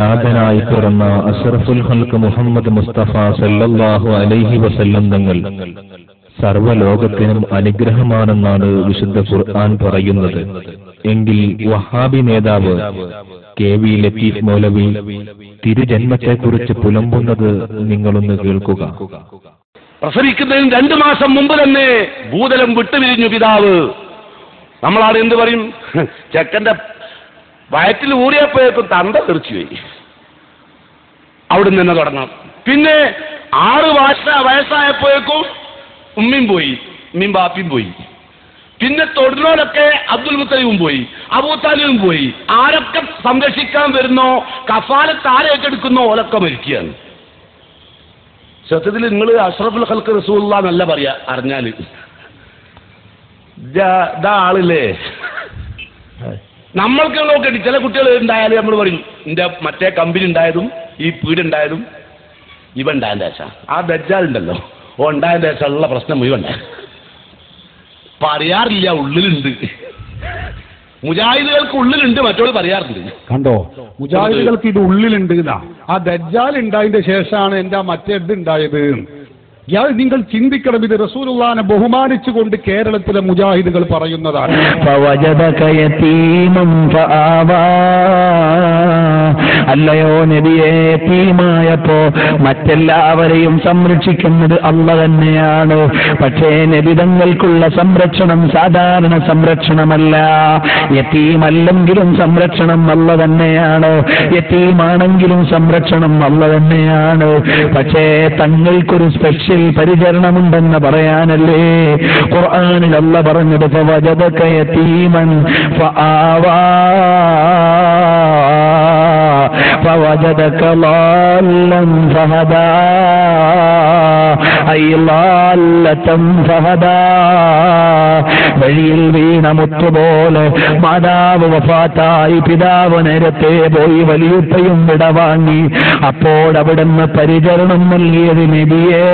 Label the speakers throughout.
Speaker 1: നാഥനായി പിറന്ന അഷ്റഫുൽ ഖൽഖ് മുഹമ്മദ് മുസ്തഫ സല്ലല്ലാഹു അലൈഹി വസല്ലം തങ്ങൾ സർവ്വലോകത്തിനും അനുഗ്രഹമാണെന്നാണ് വിശുദ്ധ ഖുർആൻ പറയുന്നത്. എങ്കിൽ വഹാബി നേതാവ് KV ലത്തീഫ് മൗലവി തിരുജന്മത്തെക്കുറിച്ച് പുലമ്പുന്നത് നിങ്ങളൊന്ന് കേൾക്കുക.
Speaker 2: പ്രസവിക്കുന്നതിന് 2 മാസം മുമ്പ് തന്നെ ഭൂതലം വിട്ടുപിരിഞ്ഞു പിതാവ്. നമ്മളാണ് എന്ത് പറയും, ചെക്കന്റെ വയറ്റിൽ ഊറിയപ്പോഴേക്കും തണ്ട തെറിച്ചുപോയി. അവിടുന്ന് തന്നെ തുടങ്ങാം. പിന്നെ 6 വയസ്സായപ്പോഴേക്കും ഉമ്മയും പോയി, ഉമ്മയും ബാപ്പിയും പോയി. പിന്നെ തൊടുന്നോടൊക്കെ അബ്ദുൽ മുത്തലിബും പോയി, അബൂതാലിബും പോയി. ആരൊക്കെ സംരക്ഷിക്കാൻ വരുന്നോ, കഫാലത്ത് ആരേറ്റെടുക്കുന്നോ ഓലൊക്കെ മരിക്കുകയാണ്. സത്യത്തിൽ നിങ്ങൾ അഷ്റഫുൽ ഖൽഖ് റസൂലുള്ളാഹി എന്നല്ല പറയാ, അറിഞ്ഞാല് ഇതാ ആളില്ലേ. നമ്മൾക്ക് നോക്കട്ടെ, ചില കുട്ടികൾ ഉണ്ടായാലും നമ്മൾ പറയും എന്റെ മറ്റേ കമ്പനി ഉണ്ടായതും ഈ പീടുണ്ടായതും ഇവ ഉണ്ടായതിന്റെ ശേഷം. ആ ദജ്ജാലുണ്ടല്ലോ, ഓ ഉണ്ടായതിന്റെ ശേഷമുള്ള പ്രശ്നം മുഴുവൻ പറയാറില്ല, ഉള്ളിലുണ്ട്. മുജാഹിദുകൾക്ക് ഉള്ളിലുണ്ട്, മറ്റോട് പറയാറുണ്ട്.
Speaker 3: കണ്ടോ, മുജാഹിദുകൾക്ക് ഇത് ഉള്ളിലുണ്ട്. ആ ദജ്ജാൽ ഉണ്ടായതിന്റെ ശേഷമാണ് എന്റെ മറ്റേ ഇത് ഉണ്ടായത്. നിങ്ങൾ ചിന്തിക്കണം, ഇത് റസൂലുള്ളാഹിനെ ബഹുമാനിച്ചുകൊണ്ട് കേരളത്തിലെ മുജാഹിദുകൾ പറയുന്നതാണ്.
Speaker 4: അല്ലയോ നബിയെ, യതീമായപ്പോ മറ്റെല്ലാവരെയും സംരക്ഷിക്കുന്നത് അല്ലാഹ് തന്നെയാണ്. പക്ഷേ നബിതങ്ങൾക്കുള്ള സംരക്ഷണം സാധാരണ സംരക്ഷണമല്ല. യതീമല്ലെങ്കിലും സംരക്ഷണം അല്ലാഹ് തന്നെയാണ്, യതീമാണെങ്കിലും സംരക്ഷണം അല്ലാഹ് തന്നെയാണ്. പക്ഷേ തങ്ങൾക്കൊരു സ്പെഷ്യൽ പരിചരണമുണ്ടെന്ന് പറയാനല്ലേ ഖുർആനിൽ അല്ലാഹ് പറഞ്ഞത്, ഫവജദക യതീമൻ ഫആവാ فوجدك ضالا فهدى أي ضالة فهدى. വഴിയിൽ വീണ മുത്തുപോലെ മാതാവ് വഫാത്തായി, പിതാവ് നേരത്തെ പോയി, വലിയുപ്പയും വിടവാങ്ങി. അപ്പോഴവിടുന്ന് പരിചരണം നൽകിയത് നബിയേ,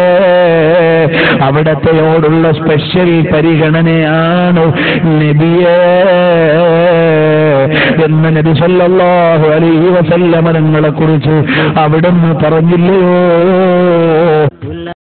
Speaker 4: അവിടത്തെയോടുള്ള സ്പെഷ്യൽ പരിഗണനയാണ് നബിയേ എന്ന് നബി സല്ലല്ലാഹു അലൈഹി വസല്ലം തങ്ങളെ കുറിച്ച് അവിടുന്ന് പറഞ്ഞില്ലയോ?